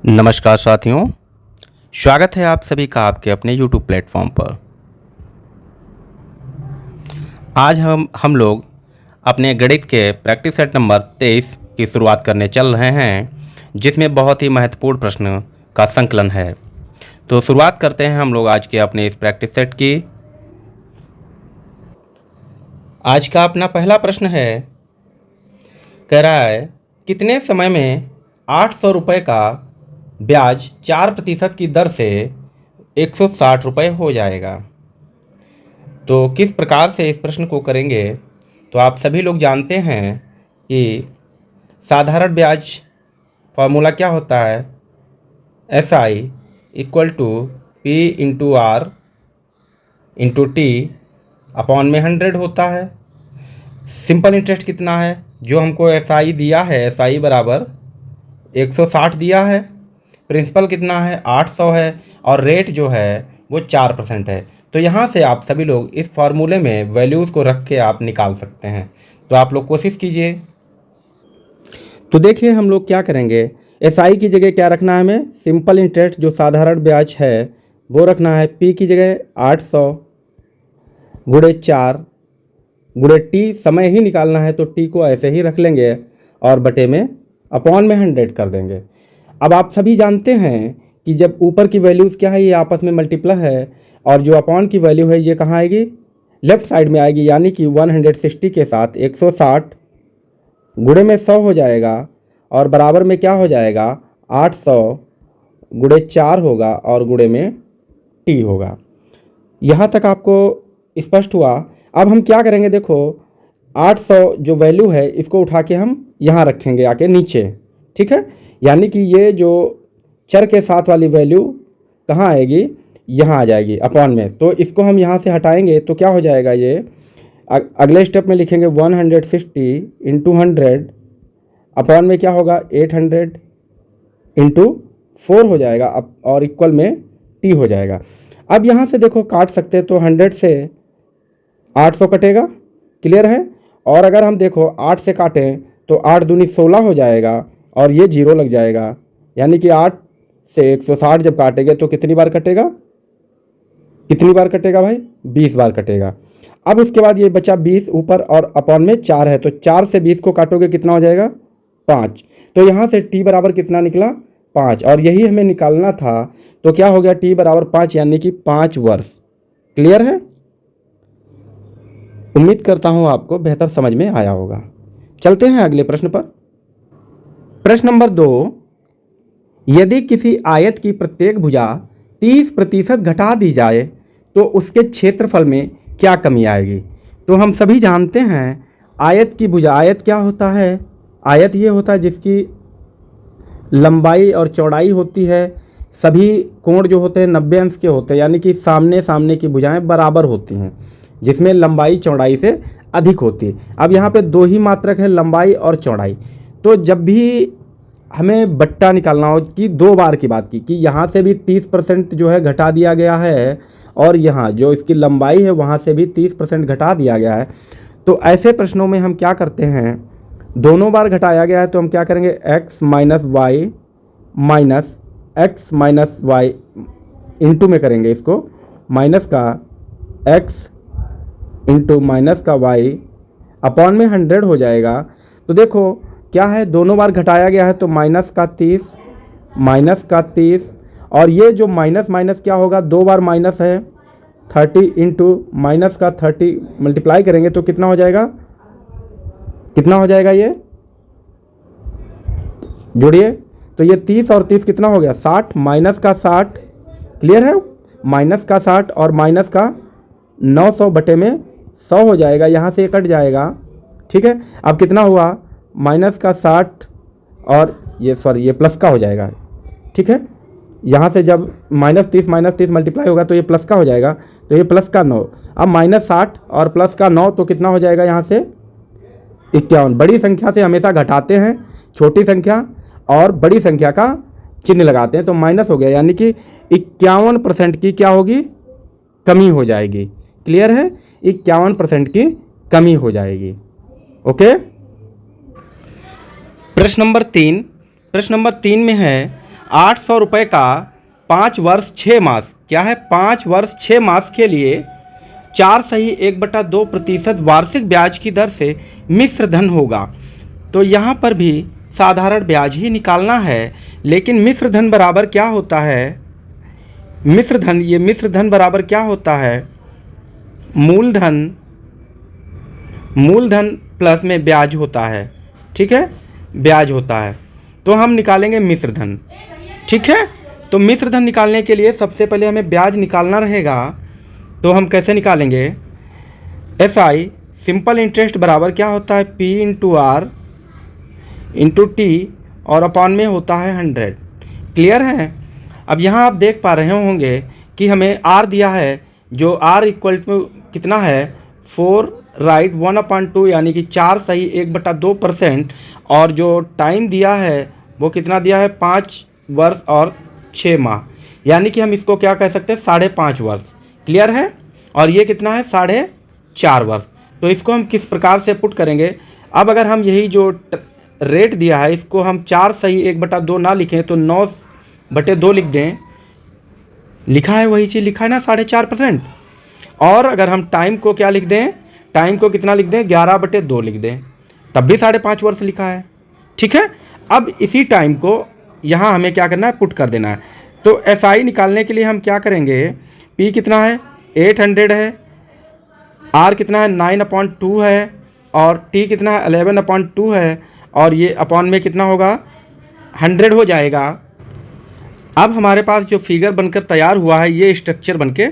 नमस्कार साथियों, स्वागत है आप सभी का आपके अपने YouTube प्लेटफॉर्म पर। आज हम लोग अपने गणित के प्रैक्टिस सेट नंबर 23 की शुरुआत करने चल रहे हैं, जिसमें बहुत ही महत्वपूर्ण प्रश्न का संकलन है। तो शुरुआत करते हैं हम लोग आज के अपने इस प्रैक्टिस सेट की। आज का अपना पहला प्रश्न है, कह रहा है कितने समय में 800 रुपये का ब्याज 4% की दर से 160 रुपये हो जाएगा। तो किस प्रकार से इस प्रश्न को करेंगे, तो आप सभी लोग जानते हैं कि साधारण ब्याज फॉर्मूला क्या होता है, SI = P/R × T अपॉन में 100 होता है। सिंपल इंटरेस्ट कितना है, जो हमको SI दिया है, SI बराबर 160 दिया है। प्रिंसिपल कितना है, 800 है, और रेट जो है वो 4% है। तो यहाँ से आप सभी लोग इस फार्मूले में वैल्यूज़ को रख के आप निकाल सकते हैं। तो आप लोग कोशिश कीजिए। तो देखिए हम लोग क्या करेंगे, SI की जगह क्या रखना है, हमें सिंपल इंटरेस्ट जो साधारण ब्याज है वो रखना है। P की जगह 800 × 4 × T समय ही निकालना है, तो T को ऐसे ही रख लेंगे और बटे में अपॉन में 100 कर देंगे। अब आप सभी जानते हैं कि जब ऊपर की वैल्यूज़ क्या है, ये आपस में मल्टीप्लाई है, और जो अपॉन की वैल्यू है ये कहाँ आएगी, लेफ्ट साइड में आएगी। यानी कि 160 के साथ 160 गुणे में 100 हो जाएगा, और बराबर में क्या हो जाएगा, 800 × 4 होगा और गुणे में T होगा। यहाँ तक आपको स्पष्ट हुआ। अब हम क्या करेंगे, देखो 800 जो वैल्यू है इसको उठा के हम यहाँ रखेंगे आके नीचे, ठीक है। यानी कि ये जो चर के साथ वाली वैल्यू कहाँ आएगी, यहाँ आ जाएगी अपॉन में। तो इसको हम यहाँ से हटाएंगे तो क्या हो जाएगा, ये अगले स्टेप में लिखेंगे 160 × 100 अपॉन में क्या होगा, 800 × 4 हो जाएगा और इक्वल में T हो जाएगा। अब यहाँ से देखो काट सकते हैं, तो 100 से 800 कटेगा, क्लियर है। और अगर हम देखो 8 से काटें तो 8 दूनी 16 हो जाएगा और ये 0 लग जाएगा। यानी कि 8 से 160 जब काटेंगे तो कितनी बार कटेगा, कितनी बार कटेगा भाई, 20 बार कटेगा। अब उसके बाद ये बचा 20 ऊपर और अपॉन में 4 है, तो 4 से 20 को काटोगे कितना हो जाएगा, 5। तो यहाँ से T बराबर कितना निकला, 5, और यही हमें निकालना था। तो क्या हो गया, T बराबर 5 यानी कि 5 वर्ष। क्लियर है, उम्मीद करता हूँ आपको बेहतर समझ में आया होगा। चलते हैं अगले प्रश्न पर। प्रश्न नंबर 2, यदि किसी आयत की प्रत्येक भुजा 30% घटा दी जाए तो उसके क्षेत्रफल में क्या कमी आएगी। तो हम सभी जानते हैं आयत की भुजा, आयत क्या होता है, आयत ये होता है जिसकी लंबाई और चौड़ाई होती है, सभी कोण जो होते हैं 90 अंश के होते हैं। यानी कि सामने सामने की भुजाएं बराबर होती हैं, जिसमें लंबाई चौड़ाई से अधिक होती है। अब यहाँ पे दो ही मात्रक है, लंबाई और चौड़ाई। तो जब भी हमें बट्टा निकालना हो, कि 2 बार की बात की कि यहाँ से भी 30% जो है घटा दिया गया है, और यहाँ जो इसकी लंबाई है वहाँ से भी 30% घटा दिया गया है। तो ऐसे प्रश्नों में हम क्या करते हैं, दोनों बार घटाया गया है तो हम क्या करेंगे, x माइनस वाई इंटू में करेंगे इसको, माइनस का x इंटू माइनस का y अपॉन में 100 हो जाएगा। तो देखो क्या है, दोनों बार घटाया गया है तो माइनस का 30 और ये जो माइनस माइनस क्या होगा, 2 बार माइनस है, 30 इंटू माइनस का 30 मल्टीप्लाई करेंगे तो कितना हो जाएगा, कितना हो जाएगा, ये जोड़िए। तो ये 30 और 30 कितना हो गया, 60, माइनस का 60, क्लियर है, माइनस का 60 और माइनस का 900 बटे में 100 हो जाएगा, यहाँ से कट जाएगा, ठीक है। अब कितना हुआ, माइनस का 60 और ये प्लस का हो जाएगा, ठीक है। यहाँ से जब -30 मल्टीप्लाई होगा तो ये प्लस का हो जाएगा, तो ये प्लस का 9। अब -60 और प्लस का 9 तो कितना हो जाएगा, यहाँ से 51। बड़ी संख्या से हमेशा घटाते हैं छोटी संख्या, और बड़ी संख्या का चिन्ह लगाते हैं, तो माइनस हो गया। यानी कि 51% की क्या होगी, कमी हो जाएगी। क्लियर है, 51% की कमी हो जाएगी। ओके। प्रश्न नंबर 3 में है, ₹800 का 5 वर्ष 6 मास, क्या है 5 वर्ष 6 मास के लिए 4.1/2% वार्षिक ब्याज की दर से मिश्र धन होगा। तो यहाँ पर भी साधारण ब्याज ही निकालना है, लेकिन मिश्र धन बराबर क्या होता है? मिश्र धन बराबर क्या होता है? मूलधन प्लस में ब्याज होता है, ठीक है, ब्याज होता है। तो हम निकालेंगे मिश्र धन, ठीक है। तो मिश्र धन निकालने के लिए सबसे पहले हमें ब्याज निकालना रहेगा। तो हम कैसे निकालेंगे? SI सिंपल इंटरेस्ट बराबर क्या होता है? P into R into T और अपॉन में होता है 100। क्लियर है? अब यहाँ आप देख पा रहे होंगे कि हमें R दिया है, जो R इक्वल टू कितना है 4 राइट 1/2 यानी कि 4.1/2%, और जो टाइम दिया है वो कितना दिया है 5 वर्ष और 6 माह, यानी कि हम इसको क्या कह सकते हैं 5.5 वर्ष। क्लियर है? और ये कितना है 4.5 वर्ष। तो इसको हम किस प्रकार से पुट करेंगे? अब अगर हम यही जो रेट दिया है इसको हम 4.1/2 ना लिखें तो 9/2 लिख दें, लिखा है वही चीज़ लिखा है ना 4.5%। और अगर हम टाइम को क्या लिख दें, टाइम को कितना लिख दें 11/2 लिख दें, तब भी 5.5 वर्ष लिखा है, ठीक है। अब इसी टाइम को यहाँ हमें क्या करना है पुट कर देना है। तो SI निकालने के लिए हम क्या करेंगे, P कितना है 800 है, R कितना है 9/2 है, और T कितना है 11/2 है, और ये अपॉन में कितना होगा 100 हो जाएगा। अब हमारे पास जो फिगर बनकर तैयार हुआ है ये स्ट्रक्चर बनके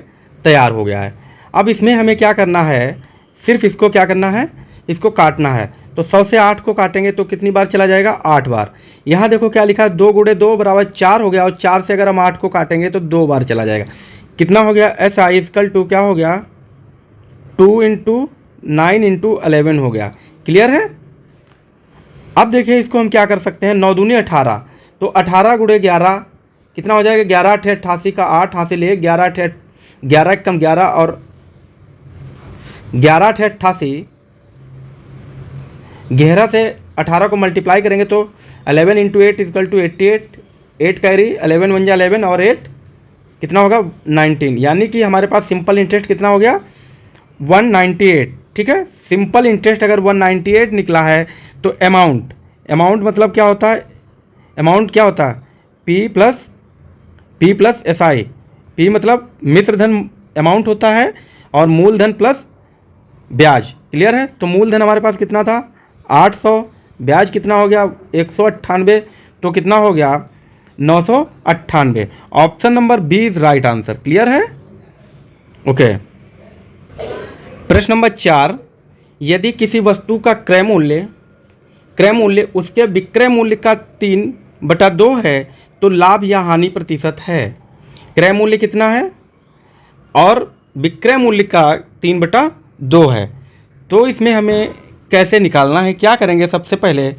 तैयार हो गया है। अब इसमें हमें क्या करना है, सिर्फ इसको क्या करना है, इसको काटना है। तो 100 से 8 को काटेंगे तो कितनी बार चला जाएगा 8 बार। यहाँ देखो क्या लिखा है 2 × 2 बराबर 4 हो गया, और 4 से अगर हम 8 को काटेंगे तो 2 बार चला जाएगा। कितना हो गया SI इक्वल टू क्या हो गया 2 × 9 × 11 हो गया। क्लियर है? अब देखिए इसको हम क्या कर सकते हैं, 9 दूनी 18, तो 18 × 11 कितना हो जाएगा 11 × 8 88 का 8 हासिल 1, 11 × 8 11 कम 11 और 11 × 8 88, 11 से 18 को मल्टीप्लाई करेंगे तो 11 × 8 इक्वल टू 88, 8 कैरी 11 1 11 और 8 कितना होगा 19, यानी कि हमारे पास सिंपल इंटरेस्ट कितना हो गया 198। ठीक है, सिंपल इंटरेस्ट अगर 198 निकला है तो अमाउंट मतलब क्या होता है, अमाउंट क्या होता है P प्लस SI। P मतलब मिश्र धन अमाउंट होता है और मूलधन प्लस ब्याज। क्लियर है? तो मूलधन हमारे पास कितना था 800, ब्याज कितना हो गया 198, तो कितना हो गया 998। Option number B is right answer. Clear है? ओके। प्रश्न नंबर 4, यदि किसी वस्तु का क्रय मूल्य उसके विक्रय मूल्य का 3/2 है तो लाभ या हानि प्रतिशत है। क्रय मूल्य कितना है और विक्रय मूल्य का 3/2 है, तो इसमें हमें कैसे निकालना है, क्या करेंगे सबसे पहले।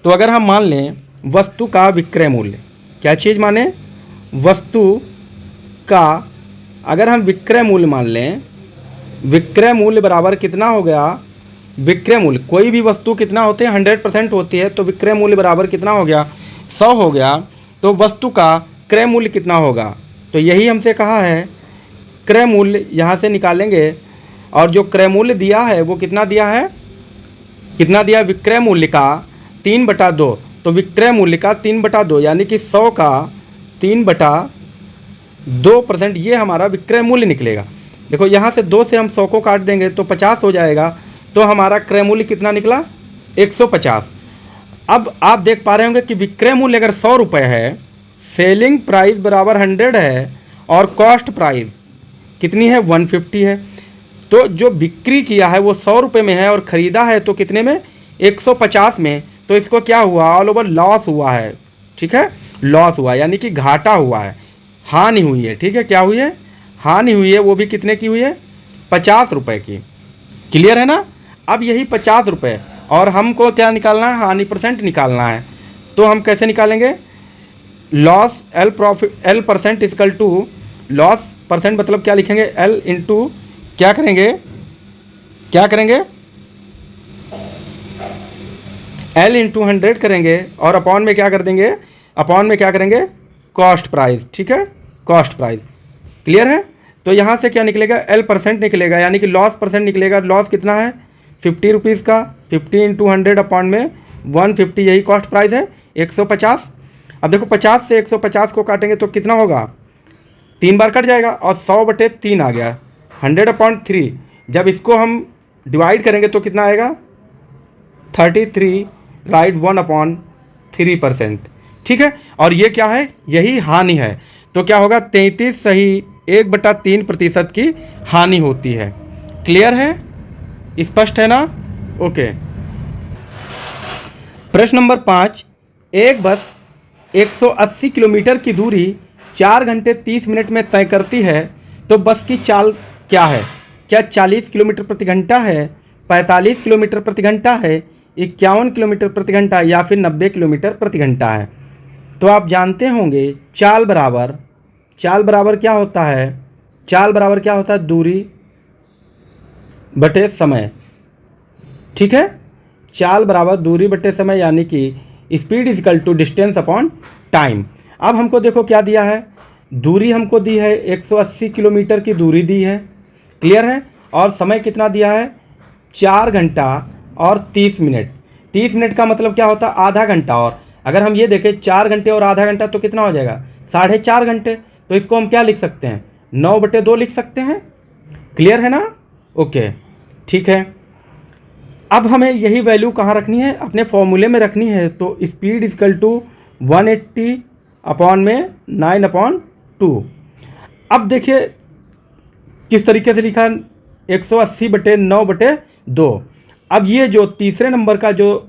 तो अगर हम मान लें वस्तु का विक्रय मूल्य, क्या चीज़ माने वस्तु का, अगर हम विक्रय मूल्य मान लें, विक्रय मूल्य बराबर कितना हो गया, विक्रय मूल्य कोई भी वस्तु कितना होते हैं 100% होती है, तो विक्रय मूल्य बराबर कितना हो गया 100 हो गया। तो वस्तु का क्रय मूल्य कितना होगा, तो यही हमसे कहा है क्रय मूल्य यहाँ से निकालेंगे, और जो क्रय मूल्य दिया है वो कितना दिया है, कितना दिया विक्रय मूल्य का 3/2, तो विक्रय मूल्य का 3/2 यानी कि 100 का 3/2% ये हमारा विक्रय मूल्य निकलेगा। देखो यहाँ से 2 से हम 100 को काट देंगे तो 50 हो जाएगा, तो हमारा क्रय मूल्य कितना निकला 150। अब आप देख पा रहे होंगे कि विक्रय मूल्य अगर 100 रुपये है, सेलिंग प्राइस बराबर 100 है और कॉस्ट प्राइस कितनी है 150 है, तो जो बिक्री किया है वो 100 रुपये में है और ख़रीदा है तो कितने में 150 में, तो इसको क्या हुआ ऑल ओवर लॉस हुआ है। ठीक है, लॉस हुआ यानी कि घाटा हुआ है, हानि हुई है। ठीक है, क्या हुई है हानि हुई है, वो भी कितने की हुई है 50 रुपये की। क्लियर है ना? अब यही 50 रुपये और हमको क्या निकालना है हानि % निकालना है, तो हम कैसे निकालेंगे loss L % equal to loss % मतलब क्या लिखेंगे L इंटू क्या करेंगे L इंटू 100 करेंगे और अपॉन में क्या कर देंगे, अपॉन में क्या करेंगे कॉस्ट प्राइस, ठीक है, कॉस्ट प्राइस। क्लियर है? तो यहाँ से क्या निकलेगा, एल परसेंट निकलेगा, यानी कि लॉस परसेंट निकलेगा। लॉस कितना है, 50 रुपीज़ का, 50 × 100 अपॉन में 150, यही कॉस्ट प्राइस है, 150। अब देखो 50 से 150 को काटेंगे तो कितना होगा, 3 बार कट जाएगा और 100/3 आ गया, 100/3। जब इसको हम डिवाइड करेंगे तो कितना आएगा, 33, राइट, 1/3%, ठीक है। और ये क्या है, यही हानि है। तो क्या होगा, 33 सही 1/3% की हानि होती है। क्लियर है, स्पष्ट है ना? ओके। प्रश्न नंबर 5, एक बस 180 किलोमीटर की दूरी 4 घंटे 30 मिनट में तय करती है, तो बस की चाल क्या है? क्या 40 किलोमीटर प्रति घंटा है, 45 किलोमीटर प्रति घंटा है, 51 किलोमीटर प्रति घंटा या फिर 90 किलोमीटर प्रति घंटा है? तो आप जानते होंगे चाल बराबर क्या होता है, चाल बराबर क्या होता है, दूरी बटे समय, ठीक है। चाल बराबर दूरी बटे समय, यानी कि speed is equal to distance upon time. अब हमको देखो क्या दिया है, दूरी हमको दी है 180 किलोमीटर की दूरी दी है, क्लियर है, और समय कितना दिया है, 4 घंटा और 30 मिनट। 30 मिनट का मतलब क्या होता है, आधा घंटा। और अगर हम ये देखें 4 घंटे और आधा घंटा तो कितना हो जाएगा, 4.5 घंटे। तो इसको हम क्या लिख सकते हैं, 9/2 लिख सकते हैं। क्लियर है ना? ओके, ठीक है। अब हमें यही वैल्यू कहाँ रखनी है, अपने फॉर्मूले में रखनी है। तो speed is equal to 180 upon में 9/2। अब देखिए किस तरीके से लिखा, 180/9/2। अब ये जो तीसरे नंबर का जो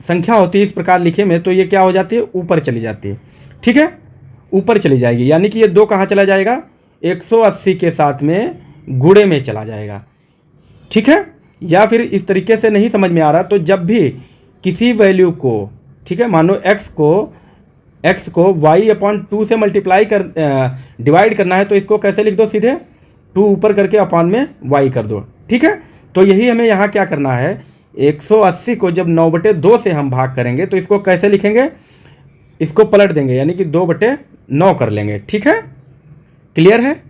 संख्या होती है इस प्रकार लिखे में, तो ये क्या हो जाती है, ऊपर चली जाती है, ठीक है, ऊपर चली जाएगी। यानी कि ये 2 कहाँ चला जाएगा, 180 के साथ में गुणे में चला जाएगा, ठीक है। या फिर इस तरीके से नहीं समझ में आ रहा, तो जब भी किसी वैल्यू को, ठीक है, मानो x को y/2 से मल्टीप्लाई कर डिवाइड करना है, तो इसको कैसे लिख दो, सीधे 2 ऊपर करके अपॉन में y कर दो, ठीक है। तो यही हमें यहाँ क्या करना है, 180 को जब 9/2 से हम भाग करेंगे तो इसको कैसे लिखेंगे, इसको पलट देंगे, यानी कि 2/9 कर लेंगे, ठीक है। क्लियर है?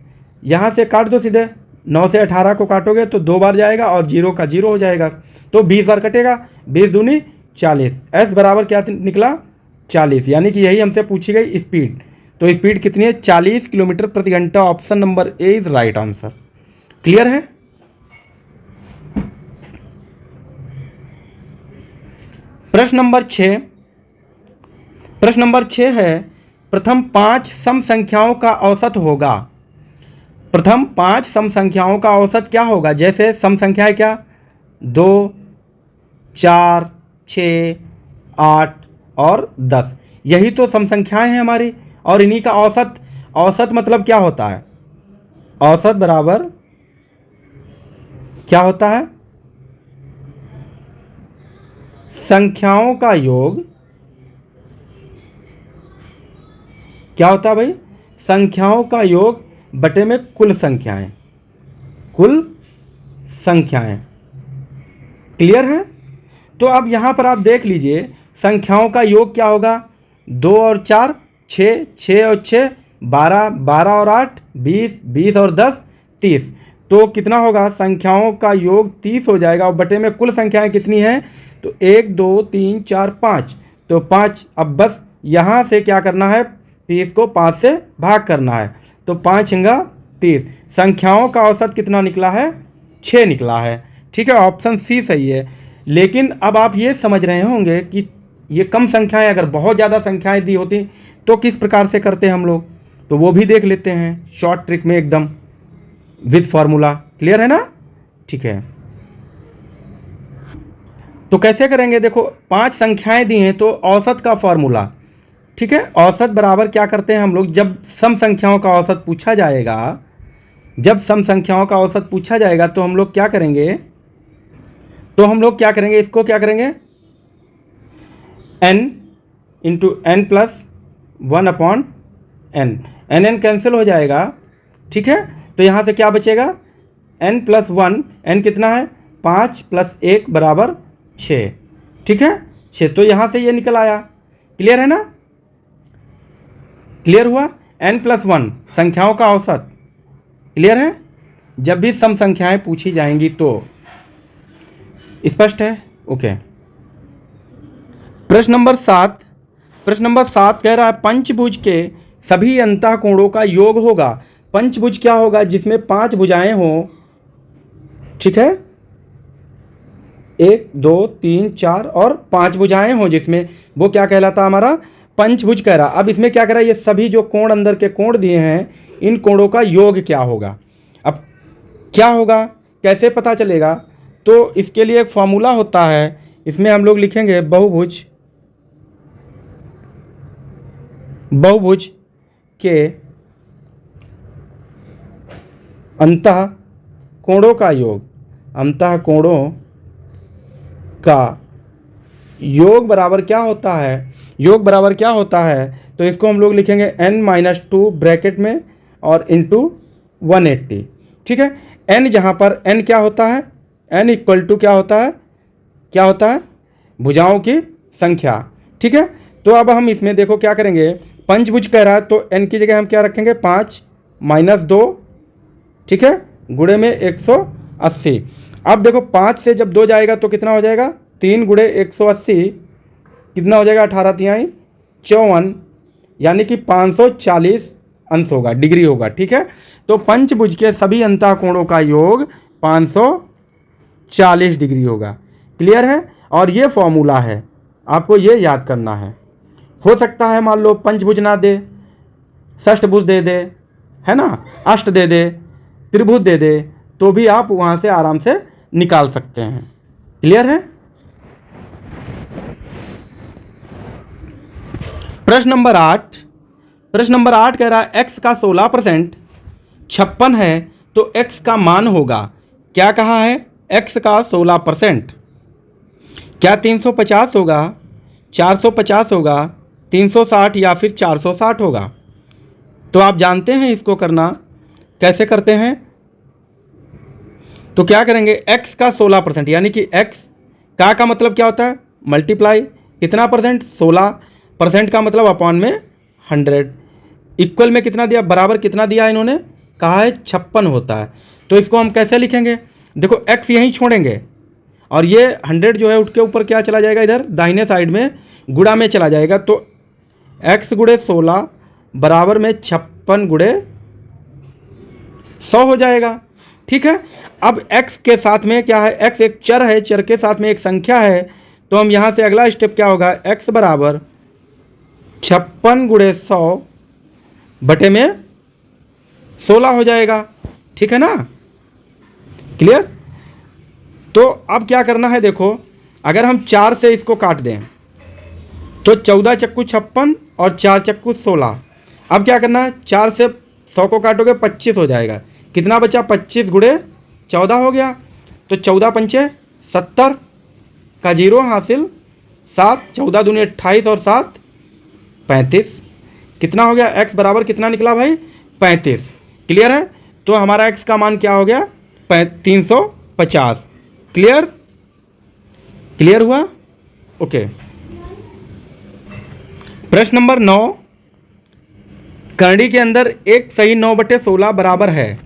यहाँ से काट दो सीधे, 9 से 18 को काटोगे तो 2 बार जाएगा और 0 का 0 हो जाएगा, तो 20 बार कटेगा, 20 दूनी 40। s बराबर क्या निकला, 40, यानी कि यही हमसे पूछी गई स्पीड। तो स्पीड कितनी है, 40 किलोमीटर प्रति घंटा। Option number A is right answer. Clear है? प्रश्न नंबर 6 है, प्रथम 5 सम संख्याओं का औसत होगा। प्रथम 5 सम संख्याओं का औसत क्या होगा? जैसे सम संख्याएं क्या, 2, 4, 6, 8 और 10, यही तो सम संख्याएं हैं हमारी, और इन्हीं का औसत मतलब क्या होता है, औसत बराबर क्या होता है, संख्याओं का योग। क्या होता है भाई, संख्याओं का योग बटे में कुल संख्याएं, क्लियर है? तो अब यहां पर आप देख लीजिए संख्याओं का योग क्या होगा, 2 और 4 6, 6 और 6 12, 12 और 8 20, 20 और 10 30। तो कितना होगा, संख्याओं का योग 30 हो जाएगा, और बटे में कुल संख्याएं कितनी हैं, तो 1 2 3 4 5, तो 5। अब बस यहाँ से क्या करना है, 30 को 5 से भाग करना है, तो 5 छंगा 30। संख्याओं का औसत कितना निकला है, 6 निकला है, ठीक है। ऑप्शन सी सही है। लेकिन अब आप ये समझ रहे होंगे कि ये कम संख्याएं, अगर बहुत ज़्यादा संख्याएं दी होती तो किस प्रकार से करते हैं हम लोग, तो वो भी देख लेते हैं शॉर्ट ट्रिक में एकदम विद फॉर्मूला। क्लियर है ना? ठीक है, तो कैसे करेंगे, देखो 5 संख्याएं दी हैं तो औसत का फॉर्मूला, ठीक है। औसत बराबर क्या करते हैं हम लोग, जब सम संख्याओं का औसत पूछा जाएगा, तो हम लोग क्या करेंगे, इसको क्या करेंगे, n into n plus 1/n, n cancel हो जाएगा, ठीक है। तो यहाँ से क्या बचेगा, n प्लस 1, n कितना है, 5 प्लस 1 बराबर 6, ठीक है, 6। तो यहाँ से ये निकल आया। क्लियर है ना? क्लियर हुआ? n+1 संख्याओं का औसत। क्लियर है? जब भी सम संख्याएं पूछी जाएंगी तो स्पष्ट है? ओके। प्रश्न नंबर 7 कह रहा है पंचभुज के सभी अंतःकोणों का योग होगा। पंचभुज क्या होगा? जिसमें 5 भुजाएं हों, ठीक है, 1 2 3 4 और 5 भुजाएं हों जिसमें, वो क्या कहलाता है? हमारा पंचभुज कह रहा। अब इसमें क्या कह रहा है? ये सभी जो कोण अंदर के कोण दिए हैं, इन कोणों का योग क्या होगा? अब क्या होगा, कैसे पता चलेगा? तो इसके लिए एक फॉर्मूला होता है, इसमें हम लोग लिखेंगे बहुभुज के अंतः कोणों का योग, अंतः कोणों का योग बराबर क्या होता है? योग बराबर क्या होता है? तो इसको हम लोग लिखेंगे n-2 ब्रैकेट में और इंटू 180। ठीक है, n जहाँ पर n क्या होता है? n इक्वल टू क्या होता है? क्या होता है? भुजाओं की संख्या। ठीक है, तो अब हम इसमें देखो क्या करेंगे, पंचभुज कह रहा है तो n की जगह हम क्या रखेंगे? 5 - 2, ठीक है, गुणे में 180। अब देखो 5 से जब 2 जाएगा तो कितना हो जाएगा? 3 गुणे 180 कितना हो जाएगा? 18 तिहाई 54, यानी कि 540 अंश होगा, डिग्री होगा। ठीक है, तो पंचभुज के सभी अंतःकोणों का योग 540 डिग्री होगा। क्लियर है? और ये फॉर्मूला है, आपको ये याद करना है। हो सकता है मान लो पंचभुज ना दे, षष्ठभुज दे दे, है ना, अष्ट दे दे, त्रिभुज दे दे, तो भी आप वहाँ से आराम से निकाल सकते हैं। क्लियर है? प्रश्न नंबर 8 कह रहा है x का 16% 56 है तो x का मान होगा। क्या कहा है? x का 16%, क्या 350 होगा, 450 होगा, 360 या फिर 460 होगा? तो आप जानते हैं इसको करना कैसे करते हैं। तो क्या करेंगे, x का 16%, यानी कि x का मतलब क्या होता है? मल्टीप्लाई कितना परसेंट? 16% का मतलब अपॉन में 100, इक्वल में कितना दिया? बराबर कितना दिया इन्होंने? कहा है 56 होता है। तो इसको हम कैसे लिखेंगे? देखो x यहीं छोड़ेंगे और ये 100 जो है उठ के ऊपर क्या चला जाएगा? इधर दाहिने साइड में गुणा में चला जाएगा, तो x गुणे 16 बराबर में 56 गुणे 100 हो जाएगा। ठीक है, अब x के साथ में क्या है? x एक चर है, चर के साथ में एक संख्या है, तो हम यहाँ से अगला स्टेप क्या होगा? x बराबर 56 गुणे 100 बटे में 16 हो जाएगा। ठीक है ना? क्लियर? तो अब क्या करना है, देखो अगर हम 4 से इसको काट दें तो 14 चक्कू 56 और 4 चक्कू 16। अब क्या करना है, 4 से 100 को काटोगे 25 हो जाएगा। कितना बचा? 25 गुणे 14 हो गया, तो 14 पंचे 70 का जीरो हासिल, 7 14 दूनी 28 और 7 35। कितना हो गया? x बराबर कितना निकला भाई? 35। क्लियर है? तो हमारा x का मान क्या हो गया? 350। क्लियर? क्लियर हुआ? ओके। प्रश्न नंबर 9, करड़ी के अंदर एक सही 9/16 बराबर है।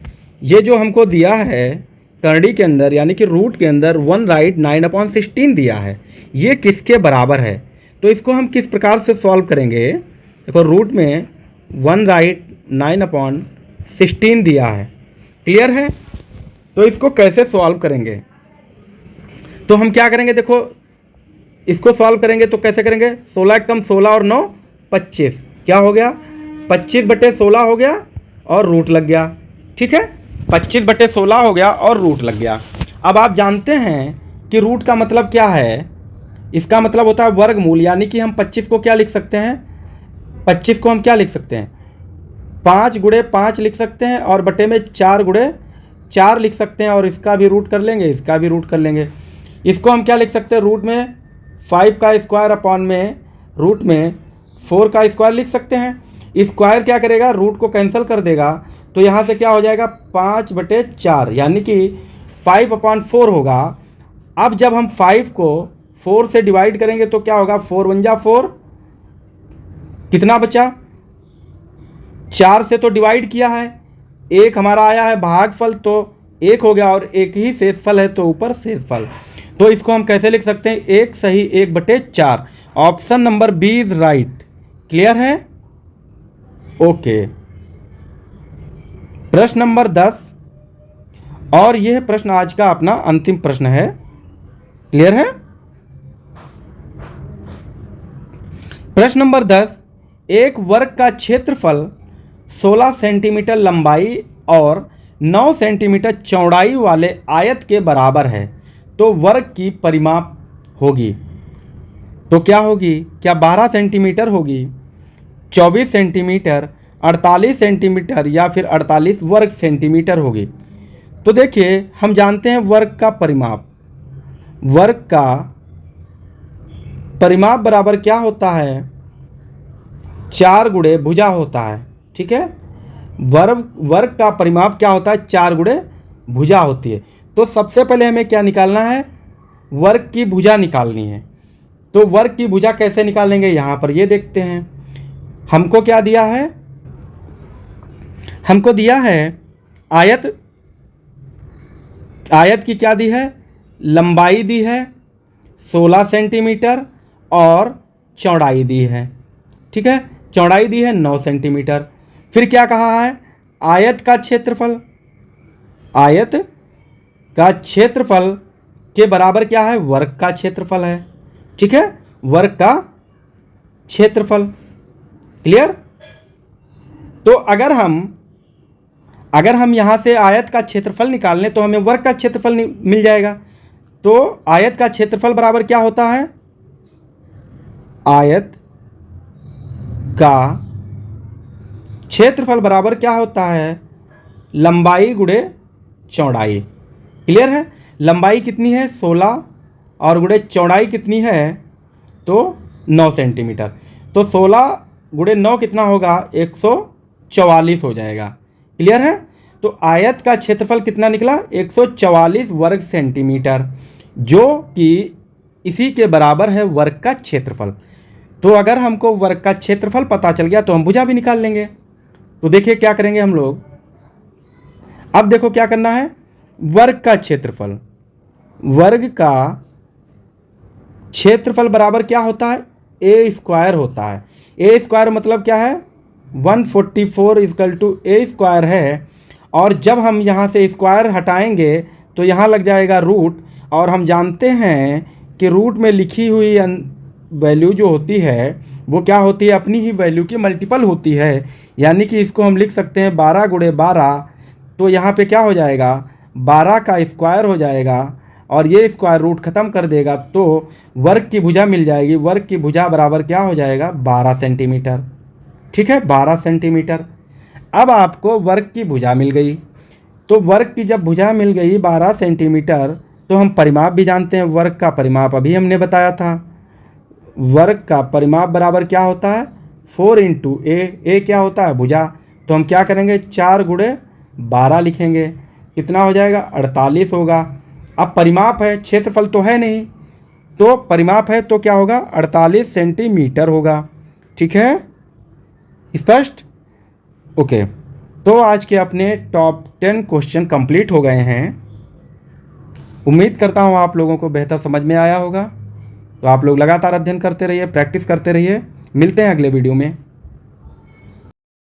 ये जो हमको दिया है करड़ी के अंदर, यानी कि रूट के अंदर 1 राइट 9/16 दिया है, ये किसके बराबर है? तो इसको हम किस प्रकार से सॉल्व करेंगे? देखो रूट में 1 राइट 9/16 दिया है। क्लियर है? तो इसको कैसे सॉल्व करेंगे? तो हम क्या करेंगे, देखो इसको सॉल्व करेंगे तो कैसे करेंगे? 16 कम 16 और 9 25, क्या हो गया? 25/16 हो गया और रूट लग गया। ठीक है, 25/16 हो गया और रूट लग गया। अब आप जानते हैं कि रूट का मतलब क्या है? इसका मतलब होता है वर्गमूल, यानी कि हम 25 को क्या लिख सकते हैं? 25 को हम क्या लिख सकते हैं? 5 गुणे 5 लिख सकते हैं और बटे में 4 गुणे 4 लिख सकते हैं, और इसका भी रूट कर लेंगे, इसका भी रूट कर लेंगे। इसको हम क्या लिख सकते हैं? रूट में 5 का स्क्वायर अपॉन में रूट में 4 का स्क्वायर लिख सकते हैं। स्क्वायर क्या करेगा? रूट को कैंसिल कर देगा, तो यहाँ से क्या हो जाएगा? 5/4, यानी कि 5/4 होगा। अब जब हम 5 को 4 से डिवाइड करेंगे तो क्या होगा? 4 × 1 = 4, कितना बचा? 4 से तो डिवाइड किया है, एक हमारा आया है भागफल तो 1 हो गया और एक ही शेषफल है तो ऊपर शेषफल। तो इसको हम कैसे लिख सकते हैं, 1 सही 1/4। Option number B is right. Clear है? ओके। प्रश्न नंबर 10 और यह प्रश्न आज का अपना अंतिम प्रश्न है। क्लियर है? प्रश्न नंबर 10, एक वर्ग का क्षेत्रफल 16 सेंटीमीटर लंबाई और 9 सेंटीमीटर चौड़ाई वाले आयत के बराबर है, तो वर्ग की परिमाप होगी। तो क्या होगी? क्या 12 सेंटीमीटर होगी, 24 सेंटीमीटर, 48 सेंटीमीटर या फिर 48 वर्ग सेंटीमीटर होगी? तो देखिए, हम जानते हैं वर्ग का परिमाप। वर्ग का परिमाप बराबर क्या होता है? 4 गुणे भुजा होता है। ठीक है, वर्ग का परिमाप क्या होता है? 4 गुणे भुजा होती है। तो सबसे पहले हमें क्या निकालना है? वर्ग की भुजा निकालनी है। तो वर्ग की भुजा कैसे निकालेंगे, यहां पर ये देखते हैं। हमको क्या दिया है? हमको दिया है आयत। आयत की क्या दी है? लंबाई दी है 16 सेंटीमीटर और चौड़ाई दी है। ठीक है, चौड़ाई दी है 9 सेंटीमीटर। फिर क्या कहा है? आयत का क्षेत्रफल। आयत का क्षेत्रफल के बराबर क्या है? वर्ग का क्षेत्रफल है। ठीक है, वर्ग का क्षेत्रफल। क्लियर? तो अगर हम यहां से आयत का क्षेत्रफल निकाल लें तो हमें वर्ग का क्षेत्रफल मिल जाएगा। तो आयत का क्षेत्रफल बराबर क्या होता है? आयत का क्षेत्रफल बराबर क्या होता है? लंबाई गुणे चौड़ाई। क्लियर है? लंबाई कितनी है? 16 और गुणे चौड़ाई कितनी है? तो 9 सेंटीमीटर। तो 16 गुणे 9 कितना होगा? 144 हो जाएगा। क्लियर है? तो आयत का क्षेत्रफल कितना निकला? 144 वर्ग सेंटीमीटर, जो कि इसी के बराबर है वर्ग का क्षेत्रफल। तो अगर हमको वर्ग का क्षेत्रफल पता चल गया तो हम भुजा भी निकाल लेंगे। तो देखिए क्या करेंगे हम लोग। अब देखो क्या करना है, वर्ग का क्षेत्रफल। वर्ग का क्षेत्रफल बराबर क्या होता है? ए स्क्वायर होता है। ए स्क्वायर मतलब क्या है? 144 इक्वल टू ए स्क्वायर है। और जब हम यहाँ से स्क्वायर हटाएंगे तो यहाँ लग जाएगा रूट, और हम जानते हैं कि रूट में लिखी हुई वैल्यू जो होती है वो क्या होती है? अपनी ही वैल्यू की मल्टीपल होती है। यानी कि इसको हम लिख सकते हैं 12 गुणे 12। तो यहाँ पे क्या हो जाएगा? 12 का स्क्वायर हो जाएगा और ये स्क्वायर रूट खत्म कर देगा तो वर्ग की भुजा मिल जाएगी। वर्ग की भुजा बराबर क्या हो जाएगा? 12 सेंटीमीटर। ठीक है, 12 सेंटीमीटर। अब आपको वर्ग की भुजा मिल गई। तो वर्ग की जब भुजा मिल गई 12 सेंटीमीटर, तो हम परिमाप भी जानते हैं। वर्ग का परिमाप अभी हमने बताया था। वर्ग का परिमाप बराबर क्या होता है? 4 इंटू ए क्या होता है? भुजा। तो हम क्या करेंगे? 4 गुणे 12 लिखेंगे। कितना हो जाएगा? 48 होगा। अब परिमाप है, क्षेत्रफल तो है नहीं, तो परिमाप है तो क्या होगा? 48 सेंटीमीटर होगा। ठीक है, स्पष्ट? ओके। तो आज के अपने टॉप 10 क्वेश्चन कंप्लीट हो गए हैं। उम्मीद करता हूँ आप लोगों को बेहतर समझ में आया होगा। तो आप लोग लगातार अध्ययन करते रहिए, प्रैक्टिस करते रहिए। मिलते हैं अगले वीडियो में।